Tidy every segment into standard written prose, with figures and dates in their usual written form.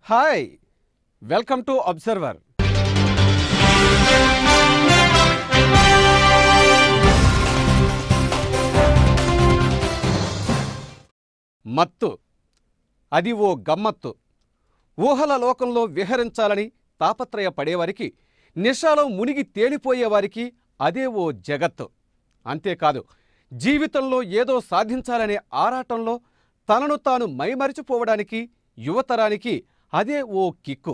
Hi welcome to observer. మత్తు అది ఓ గమ్మత్తు. ఊహల లోకంలో విహరించాలని తాపత్రయపడేవారికి, నిషాలో మునిగి తేలిపోయేవారికి అదే ఓ జగత్తు. అంతేకాదు, జీవితంలో ఏదో సాధించాలనే ఆరాటంలో తనను తాను మైమరిచిపోవడానికి యువతరానికి అదే ఓ కిక్కు.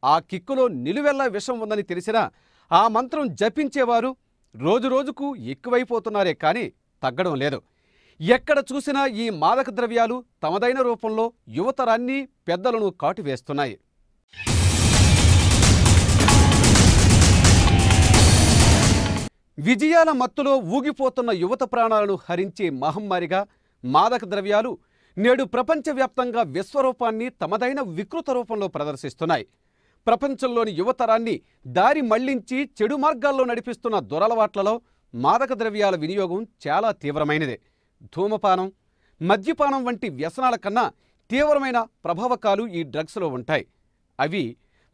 ఆ కిక్కులో నిలువెల్లా విషం ఉందని తెలిసినా ఆ మంత్రం జపించేవారు రోజురోజుకు ఎక్కువైపోతున్నారే కానీ తగ్గడం లేదు. ఎక్కడ చూసినా ఈ మాదక ద్రవ్యాలు తమదైన రూపంలో యువతరాన్ని, పెద్దలను కాటువేస్తున్నాయి. విజయాల మత్తులో ఊగిపోతున్న యువత ప్రాణాలను హరించే మహమ్మారిగా మాదక ద్రవ్యాలు నేడు ప్రపంచవ్యాప్తంగా విశ్వరూపాన్ని తమదైన వికృత రూపంలో ప్రదర్శిస్తున్నాయి. ప్రపంచంలోని యువతరాన్ని దారి మళ్లించి చెడు మార్గాల్లో నడిపిస్తున్న దురలవాట్లలో మాదక ద్రవ్యాల వినియోగం చాలా తీవ్రమైనదే. ధూమపానం, మద్యపానం వంటి వ్యసనాల కన్నా తీవ్రమైన ప్రభావకాలు ఈ డ్రగ్స్లో ఉంటాయి. అవి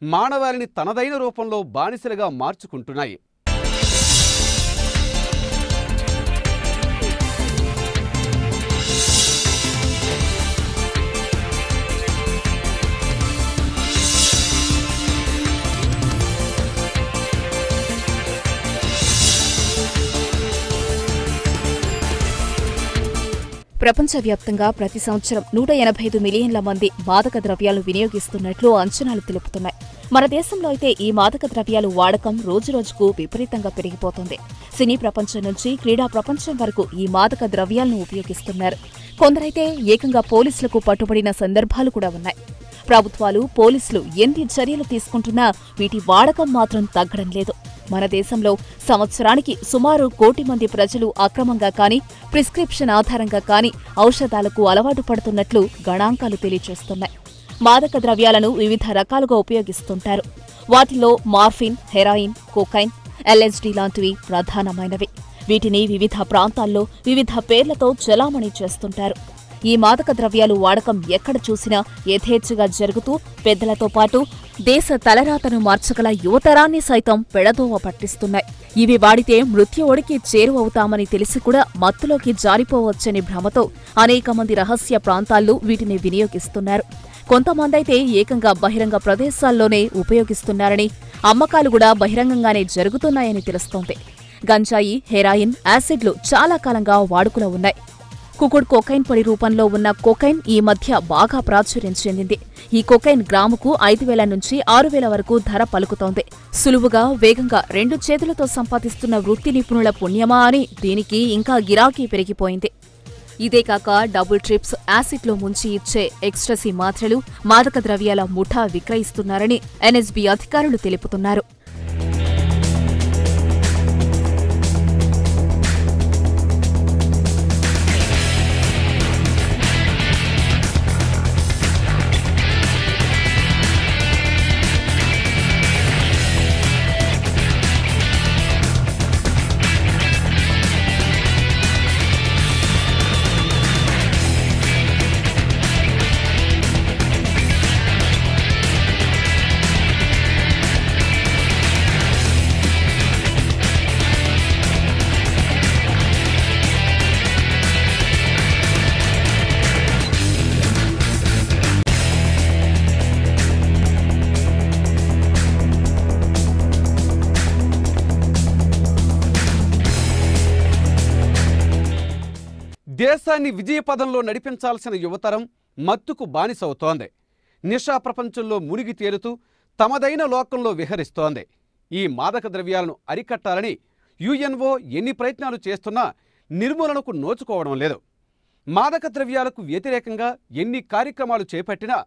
మానవాళిని తనదైన రూపంలో బానిసలుగా మార్చుకుంటున్నాయి. ప్రపంచవ్యాప్తంగా ప్రతి సంవత్సరం 185 మిలియన్ల మంది మాదక ద్రవ్యాలు వినియోగిస్తున్నట్లు అంచనాలు తెలుపుతున్నాయి. మన దేశంలో అయితే ఈ మాదక ద్రవ్యాలు వాడకం రోజురోజుకు విపరీతంగా పెరిగిపోతుంది. సినీ ప్రపంచం నుంచి క్రీడా ప్రపంచం వరకు ఈ మాదక ద్రవ్యాలను ఉపయోగిస్తున్నారు. కొందరైతే ఏకంగా పోలీసులకు పట్టుబడిన సందర్భాలు కూడా ఉన్నాయి. ప్రభుత్వాలు, పోలీసులు ఎన్ని చర్యలు తీసుకుంటున్నా వీటి వాడకం మాత్రం తగ్గడం లేదు. మన దేశంలో సంవత్సరానికి సుమారు 1 కోటి మంది ప్రజలు అక్రమంగా కానీ, ప్రిస్క్రిప్షన్ ఆధారంగా కానీ ఔషధాలకు అలవాటు పడుతున్నట్లు గణాంకాలు తెలియజేస్తున్నాయి. మాదక ద్రవ్యాలను వివిధ రకాలుగా ఉపయోగిస్తుంటారు. వాటిలో మార్ఫిన్, హెరాయిన్, కోకైన్, LSD లాంటివి ప్రధానమైనవి. వీటిని వివిధ ప్రాంతాల్లో వివిధ పేర్లతో చలామణి చేస్తుంటారు. ఈ మాదక ద్రవ్యాలు వాడకం ఎక్కడ చూసినా యథేచ్ఛగా జరుగుతూ పెద్దలతో పాటు దేశ తలరాతను మార్చగల యువతరాన్ని సైతం పెడదోవ పట్టిస్తున్నాయి. ఇవి వాడితే మృత్యువుడికి చేరువవుతామని తెలిసి కూడా మత్తులోకి జారిపోవచ్చని భ్రమతో అనేక మంది రహస్య ప్రాంతాల్లో వీటిని వినియోగిస్తున్నారు. కొంతమందైతే ఏకంగా బహిరంగ ప్రదేశాల్లోనే ఉపయోగిస్తున్నారని, అమ్మకాలు కూడా బహిరంగంగానే జరుగుతున్నాయని తెలుస్తోంది. గంజాయి, హెరాయిన్, యాసిడ్లు చాలా కాలంగా వాడుకలో ఉన్నాయి. కుకుడ్ కోకైన్ పొడి రూపంలో ఉన్న కోకైన్ ఈ మధ్య బాగా ప్రాచుర్యం చెందింది. ఈ కోకైన్ గ్రాముకు 5,000 నుంచి 6,000 వరకు ధర పలుకుతోంది. సులువుగా, వేగంగా 2 చేతులతో సంపాదిస్తున్న వృత్తి నిపుణుల పుణ్యమా అని దీనికి ఇంకా గిరాకీ పెరిగిపోయింది. ఇదే కాక డబుల్ ట్రిప్స్, యాసిడ్లో ముంచి ఇచ్చే ఎక్స్ట్రసీ మాత్రలు మాదక ద్రవ్యాల ముఠా విక్రయిస్తున్నారని NSB అధికారులు తెలుపుతున్నారు. దేశాన్ని విజయపథంలో నడిపించాల్సిన యువతరం మత్తుకు బానిసవుతోంది. నిషా ప్రపంచంలో మునిగి తేలుతూ తమదైన లోకంలో విహరిస్తోంది. ఈ మాదక ద్రవ్యాలను అరికట్టాలని UNO ఎన్ని ప్రయత్నాలు చేస్తున్నా నిర్మూలనకు నోచుకోవడం లేదు. మాదక ద్రవ్యాలకు వ్యతిరేకంగా ఎన్ని కార్యక్రమాలు చేపట్టినా,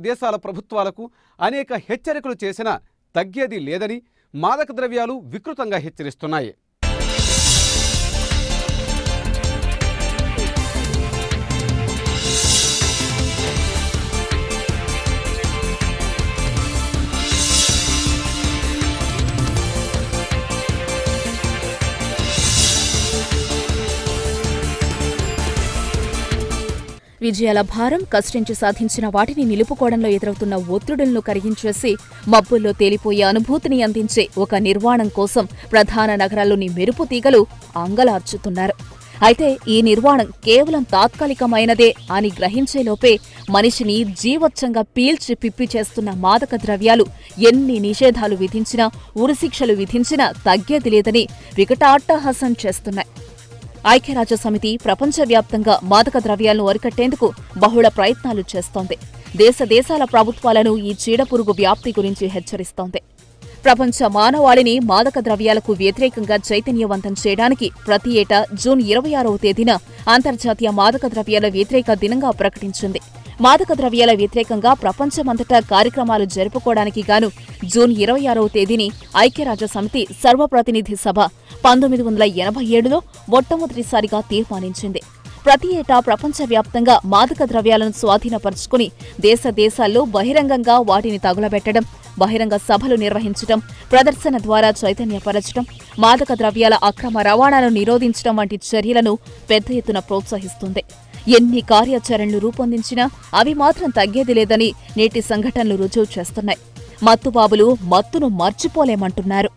దేశాల ప్రభుత్వాలకు అనేక హెచ్చరికలు చేసినా తగ్గేది లేదని మాదక ద్రవ్యాలు వికృతంగా హెచ్చరిస్తున్నాయి. విజయాల భారం కష్టించి సాధించిన వాటిని నిలుపుకోవడంలో ఎదురవుతున్న ఒత్తిడులను కరిగించేసి మబ్బుల్లో తేలిపోయే అనుభూతిని అందించే ఒక నిర్వాణం కోసం ప్రధాన నగరాల్లోని మెరుపు తీగలు అంగలార్చుతున్నారు. అయితే ఈ నిర్వాణం కేవలం తాత్కాలికమైనదే అని గ్రహించేలోపే మనిషిని జీవోచ్చంగా పీల్చి పిప్పి చేస్తున్న మాదక ద్రవ్యాలు ఎన్ని నిషేధాలు విధించినా, ఉరిశిక్షలు విధించినా తగ్గేది లేదని వికటాట్టహాసం చేస్తున్నాయి. ఐక్యరాజ్యసమితి ప్రపంచవ్యాప్తంగా మాదక ద్రవ్యాలను అరికట్టేందుకు బహుళ ప్రయత్నాలు చేస్తోంది. దేశాల ప్రభుత్వాలను ఈ చీడపురుగు వ్యాప్తి గురించి హెచ్చరిస్తోంది. ప్రపంచ మానవాళిని మాదక ద్రవ్యాలకు వ్యతిరేకంగా చైతన్యవంతం చేయడానికి ప్రతి ఏటా జూన్ 26వ తేదీన అంతర్జాతీయ మాదక ద్రవ్యాల వ్యతిరేక దినంగా ప్రకటించింది. మాదక ద్రవ్యాల వ్యతిరేకంగా ప్రపంచమంతటా కార్యక్రమాలు జరుపుకోవడానికి గాను జూన్ 26వ తేదీని ఐక్యరాజ్యసమితి సర్వప్రతినిధి సభ 1987లో మొట్టమొదటిసారిగా తీర్మానించింది. ప్రతి ఏటా ప్రపంచవ్యాప్తంగా మాదక ద్రవ్యాలను స్వాధీనపరుచుకుని దేశాల్లో బహిరంగంగా వాటిని తగులబెట్టడం, బహిరంగ సభలు నిర్వహించడం, ప్రదర్శన ద్వారా చైతన్యపరచడం, మాదక ద్రవ్యాల అక్రమ రవాణాను నిరోధించడం వంటి చర్యలను పెద్ద ఎత్తున ప్రోత్సహిస్తుంది. ఎన్ని కార్యాచరణలు రూపొందించినా అవి మాత్రం తగ్గేది లేదని నేటి సంఘటనలు రుజువు చేస్తున్నాయి. మత్తుబాబులు మత్తును మర్చిపోలేమంటున్నారు.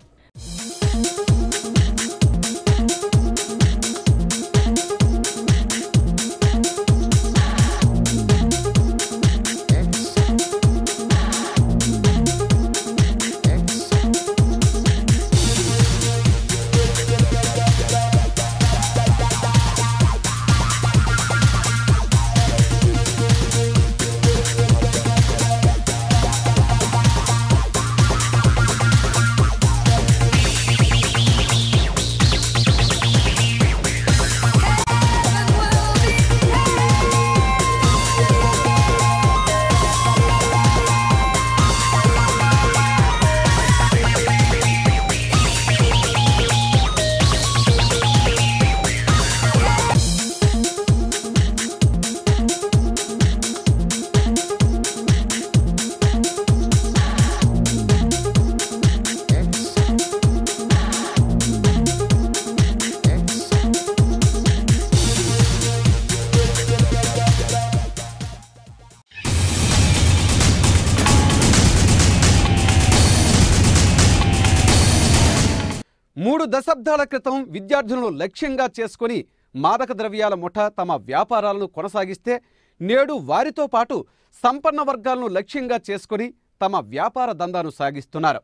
మూడు దశాబ్దాల క్రితం విద్యార్థులను లక్ష్యంగా చేసుకుని మాదక ద్రవ్యాల ముఠ తమ వ్యాపారాలను కొనసాగిస్తే నేడు వారితో పాటు సంపన్న వర్గాలను లక్ష్యంగా చేసుకుని తమ వ్యాపార దందాను సాగిస్తున్నారు.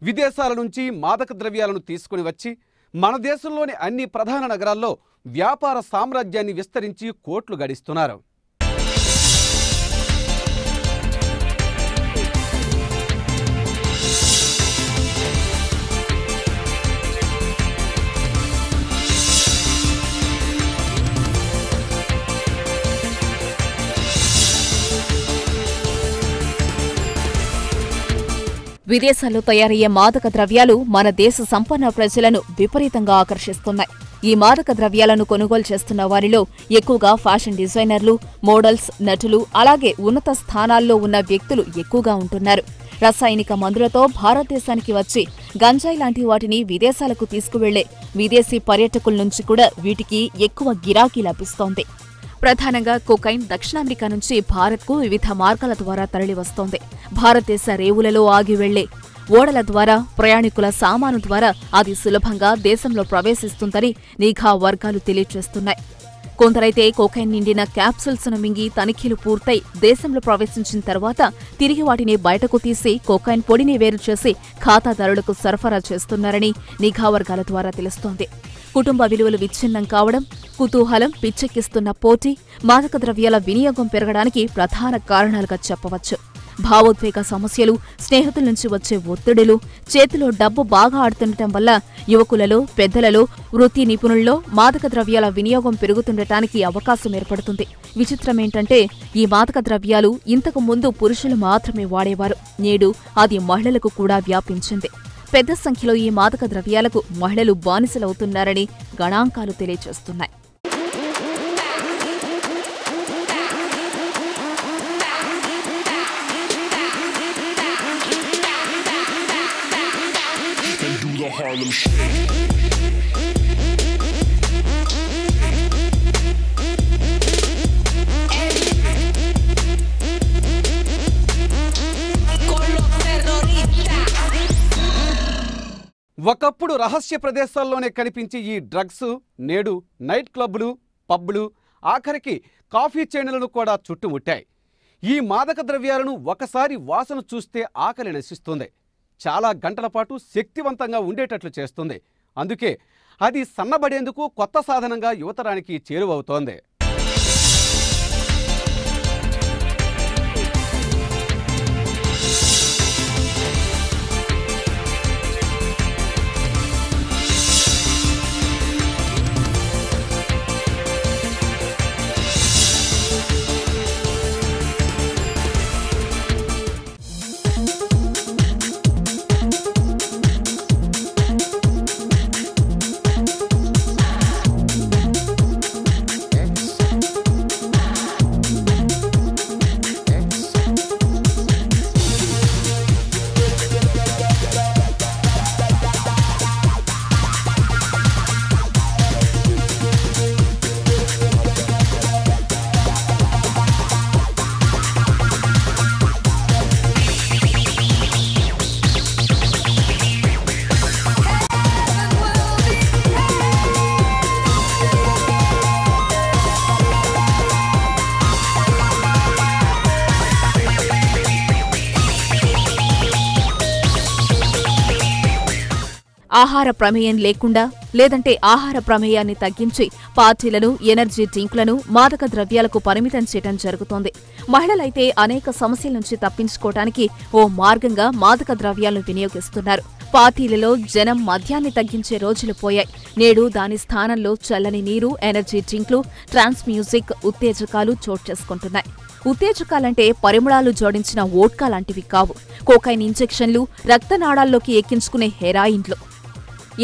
విదేశాల నుంచి మాదక ద్రవ్యాలను తీసుకుని వచ్చి మన దేశంలోని అన్ని ప్రధాన నగరాల్లో వ్యాపార సామ్రాజ్యాన్ని విస్తరించి కోట్లు గడిస్తున్నారు. విదేశాల్లో తయారయ్యే మాదక ద్రవ్యాలు మన దేశ సంపన్న ప్రజలను విపరీతంగా ఆకర్షిస్తున్నాయి. ఈ మాదక ద్రవ్యాలను కొనుగోలు చేస్తున్న వారిలో ఎక్కువగా ఫ్యాషన్ డిజైనర్లు, మోడల్స్, నటులు, అలాగే ఉన్నత స్థానాల్లో ఉన్న వ్యక్తులు ఎక్కువగా ఉంటున్నారు. రసాయనిక మందులతో భారతదేశానికి వచ్చి గంజాయి లాంటి వాటిని విదేశాలకు తీసుకువెళ్లే విదేశీ పర్యాటకుల నుంచి కూడా వీటికి ఎక్కువ గిరాకీ లభిస్తోంది. ప్రధానంగా కొకైన్ దక్షిణామెరికా నుంచి భారత్కు వివిధ మార్గాల ద్వారా తరలివస్తోంది. భారతదేశ రేవులలో ఆగి వెళ్లే ఓడల ద్వారా, ప్రయాణికుల సామాను ద్వారా అది సులభంగా దేశంలో ప్రవేశిస్తుందని నిఘా వర్గాలు తెలియజేస్తున్నాయి. కొందరైతే కొకైన్ నిండిన క్యాప్సూల్స్ ను మింగి తనిఖీలు పూర్తయి దేశంలో ప్రవేశించిన తర్వాత తిరిగి వాటిని బయటకు తీసి కొకైన్ పొడిని వేరు చేసి ఖాతాదారులకు సరఫరా చేస్తున్నారని నిఘా వర్గాల ద్వారా తెలుస్తోంది. కుటుంబ విలువలు విచ్ఛిన్నం కావడం, కుతూహలం, పిచ్చెక్కిస్తున్న పోటీ, మాదక ద్రవ్యాల వినియోగం పెరగడానికి ప్రధాన కారణాలుగా చెప్పవచ్చు. భావోద్వేగ సమస్యలు, స్నేహితుల నుంచి వచ్చే ఒత్తిడులు, చేతిలో డబ్బు బాగా ఆడుతుండటం వల్ల యువకులలో, పెద్దలలో, వృత్తి నిపుణుల్లో మాదక ద్రవ్యాల వినియోగం పెరుగుతుండటానికి అవకాశం ఏర్పడుతుంది. విచిత్రమేంటంటే ఈ మాదక ద్రవ్యాలు ఇంతకు ముందు పురుషులు మాత్రమే వాడేవారు. నేడు అది మహిళలకు కూడా వ్యాపించింది. పెద్ద సంఖ్యలో ఈ మాదక ద్రవ్యాలకు మహిళలు బానిసలవుతున్నారని గణాంకాలు తెలియజేస్తున్నాయి. ఒకప్పుడు రహస్య ప్రదేశాల్లోనే కనిపించే ఈ డ్రగ్స్ నేడు నైట్ క్లబ్లు, పబ్లు, ఆఖరికి కాఫీ చైన్లను కూడా చుట్టుముట్టాయి. ఈ మాదక ద్రవ్యాలను ఒకసారి వాసన చూస్తే ఆకలి నశిస్తుంది. చాలా గంటల పాటు శక్తివంతంగా ఉండేటట్లు చేస్తుంది. అందుకే అది సన్నబడేందుకు కొత్త సాధనంగా యువతరానికి చేరువవుతోంది. ఆహార ప్రమేయం లేకుండా లేదంటే ఆహార ప్రమేయాన్ని తగ్గించి పార్టీలను, ఎనర్జీ డ్రింకులను, మాదక ద్రవ్యాలకు పరిమితం చేయడం జరుగుతోంది. మహిళలైతే అనేక సమస్యల నుంచి తప్పించుకోవడానికి ఓ మార్గంగా మాదక ద్రవ్యాలను వినియోగిస్తున్నారు. పార్టీలలో జనం మద్యాన్ని తగ్గించే రోజులు పోయాయి. నేడు దాని స్థానంలో చల్లని నీరు, ఎనర్జీ డ్రింక్లు, ట్రాన్స్ మ్యూజిక్, ఉత్తేజకాలు చోటు చేసుకుంటున్నాయి. ఉత్తేజకాలంటే పరిమళాలు జోడించిన వోడ్కా లాంటివి కావు. కోకైన్ ఇంజెక్షన్లు, రక్తనాళాల్లోకి ఎక్కించుకునే హెరాయిన్లు.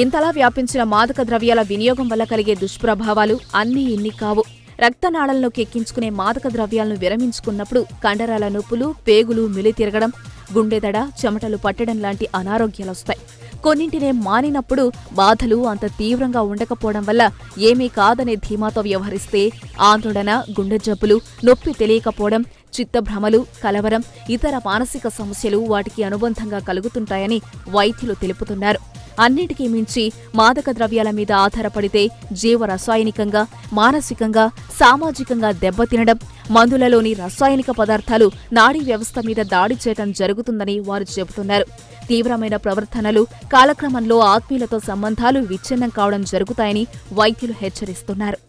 ఇంతలా వ్యాపించిన మాదక ద్రవ్యాల వినియోగం వల్ల కలిగే దుష్ప్రభావాలు అన్నీ ఇన్ని కావు. రక్తనాళంలోకి ఎక్కించుకునే మాదక ద్రవ్యాలను విరమించుకున్నప్పుడు కండరాల నొప్పులు, పేగులు మిలితిరగడం, గుండెదడ, చెమటలు పట్టడం లాంటి అనారోగ్యాలొస్తాయి. కొన్నింటినే మానినప్పుడు బాధలు అంత తీవ్రంగా ఉండకపోవడం వల్ల ఏమీ కాదనే ధీమాతో వ్యవహరిస్తే ఆందోళన, గుండె జబ్బులు, నొప్పి తెలియకపోవడం, చిత్తభ్రమలు, కలవరం, ఇతర మానసిక సమస్యలు వాటికి అనుబంధంగా కలుగుతుంటాయని వైద్యులు తెలుపుతున్నారు. అన్నిటికీ మించి మాదక ద్రవ్యాల మీద ఆధారపడితే జీవరసాయనికంగా, మానసికంగా, సామాజికంగా దెబ్బతినడం, మందులలోని రసాయనిక పదార్థాలు నాడీ వ్యవస్థ మీద దాడి చేయడం జరుగుతుందని వారు చెబుతున్నారు. తీవ్రమైన ప్రవర్తనలు, కాలక్రమంలో ఆత్మీయులతో సంబంధాలు విచ్ఛిన్నం కావడం జరుగుతాయని వైద్యులు హెచ్చరిస్తున్నారు.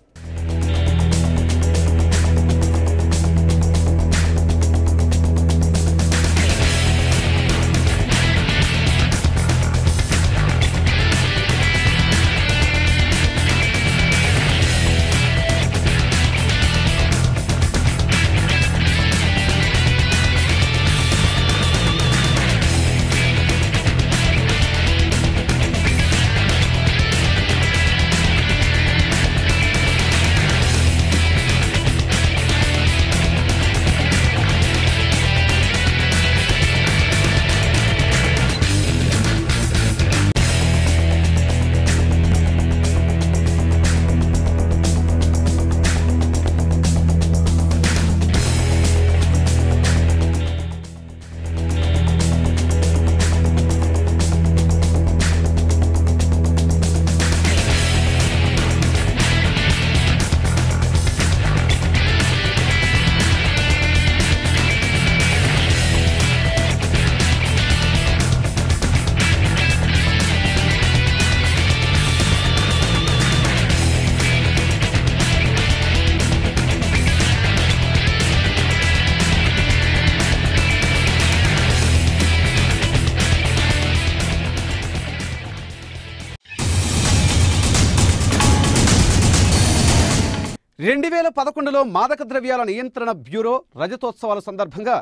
లో మాదక ద్రవ్యాల నియంత్రణ బ్యూరో రజతోత్సవాల సందర్భంగా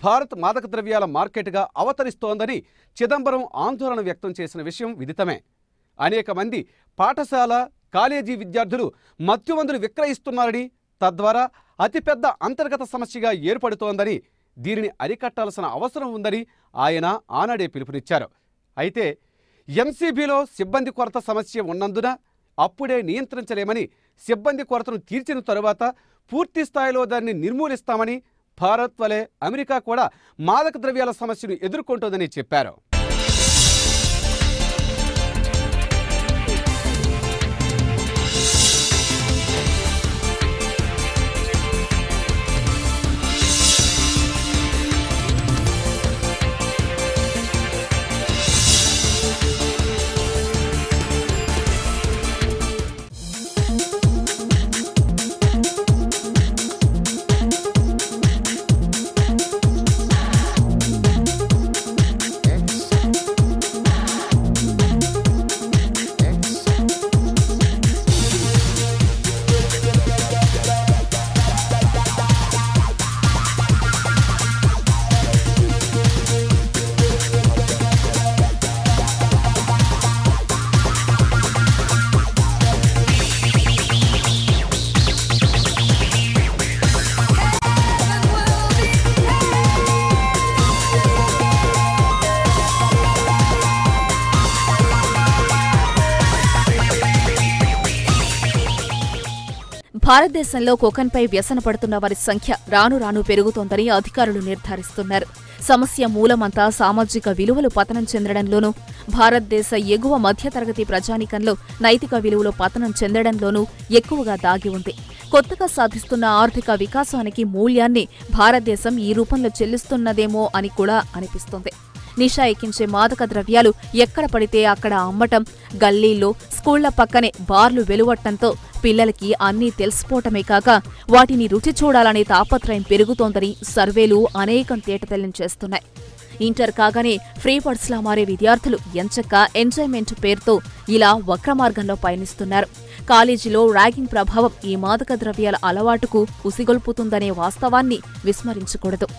భారత్ మాదక ద్రవ్యాల మార్కెట్గా అవతరిస్తోందని చిదంబరం ఆందోళన వ్యక్తం చేసిన విషయం విదితమే. అనేక మంది పాఠశాల, కాలేజీ విద్యార్థులు మత్తుమందులు విక్రయిస్తున్నారని, తద్వారా అతిపెద్ద అంతర్గత సమస్యగా ఏర్పడుతోందని, దీనిని అరికట్టాల్సిన అవసరం ఉందని ఆయన ఆనాడే పిలుపునిచ్చారు. అయితే ఎంసీబీలో సిబ్బంది కొరత సమస్య ఉన్నందున అప్పుడే నియంత్రించలేమని, సిబ్బంది కొరతను తీర్చిన తరువాత పూర్తి స్థాయిలో దాన్ని నిర్మూలిస్తామని, భారత్ వలె అమెరికా కూడా మాదక ద్రవ్యాల సమస్యను ఎదుర్కొంటోందని చెప్పారు. భారతదేశంలో కొకైన్పై వ్యసన పడుతున్న వారి సంఖ్య రాను రాను పెరుగుతోందని అధికారులు నిర్ధారిస్తున్నారు. సమస్య మూలమంతా సామాజిక విలువలు పతనం చెందడంలోనూ, భారతదేశ ఎగువ మధ్యతరగతి ప్రజానీకంలో నైతిక విలువలు పతనం చెందడంలోనూ ఎక్కువగా దాగి ఉంది. కొత్తగా సాధిస్తున్న ఆర్థిక వికాసానికి మూల్యాన్ని భారతదేశం ఈ రూపంలో చెల్లిస్తున్నదేమో అని కూడా అనిపిస్తుంది. నిషా ఎక్కించే మాదక ద్రవ్యాలు ఎక్కడ పడితే అక్కడ అమ్మటం, గల్లీల్లో, స్కూళ్ల పక్కనే బార్లు వెలువట్టంతో పిల్లలకి అన్నీ తెలిసిపోవటమే కాక వాటిని రుచి చూడాలనే తాపత్రయం పెరుగుతోందని సర్వేలు అనేకం తేటతెల్లం చేస్తున్నాయి. ఇంటర్ కాగానే ఫ్రీ బర్డ్స్లా మారే విద్యార్థులు ఎంచక్క ఎంజాయ్మెంట్ పేరుతో ఇలా వక్రమార్గంలో పయనిస్తున్నారు. కాలేజీలో ర్యాగింగ్ ప్రభావం ఈ మాదక ద్రవ్యాల అలవాటుకు ఉసిగొల్పుతుందనే వాస్తవాన్ని విస్మరించకూడదు.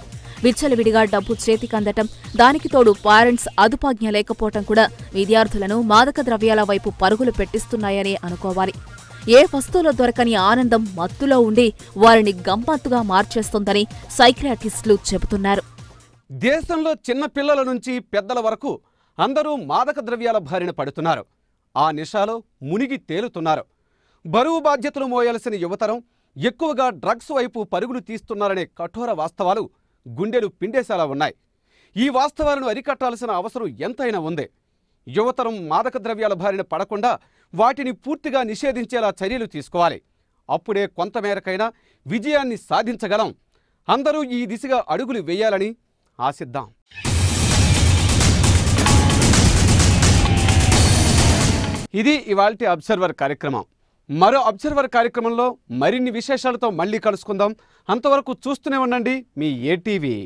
విచ్చలవిడిగా డబ్బు చేతికందటం, దానికి తోడు పేరెంట్స్ అదుపాజ్ఞ లేకపోవటం కూడా విద్యార్థులను మాదక ద్రవ్యాల వైపు పరుగులు పెట్టిస్తున్నాయనే అనుకోవాలి. ఏ వస్తువులో దొరకని ఆనందం మత్తులో ఉండి వారిని గమ్మత్తుగా మార్చేస్తుందని సైకియాట్రిస్టులు చెబుతున్నారు. దేశంలో చిన్న పిల్లల నుంచి పెద్దల వరకు అందరూ మాదక ద్రవ్యాల బారిన పడుతున్నారు. ఆ నిషాలో మునిగి తేలుతున్నారు. బరువు బాధ్యతలు మోయాల్సిన యువతరం ఎక్కువగా డ్రగ్స్ వైపు పరుగులు తీస్తున్నారనే కఠోర వాస్తవాలు గుండెలు పిండేసేలా ఉన్నాయి. ఈ వాస్తవాలను అరికట్టాల్సిన అవసరం ఎంతైనా ఉంది. యువతరం మాదక ద్రవ్యాల బారిన పడకుండా వాటిని పూర్తిగా నిషేధించేలా చర్యలు తీసుకోవాలి. అప్పుడే కొంతమేరకైనా విజయాన్ని సాధించగలం. అందరూ ఈ దిశగా అడుగులు వేయాలని ఆశిద్దాం. ఇది ఇవాల్టి అబ్జర్వర్ కార్యక్రమం. మరో అబ్జర్వర్ కార్యక్రమంలో మరిన్ని విశేషాలతో మళ్ళీ కలుసుకుందాం. అంతవరకు చూస్తూనే ఉండండి మీ ఏటీవీ.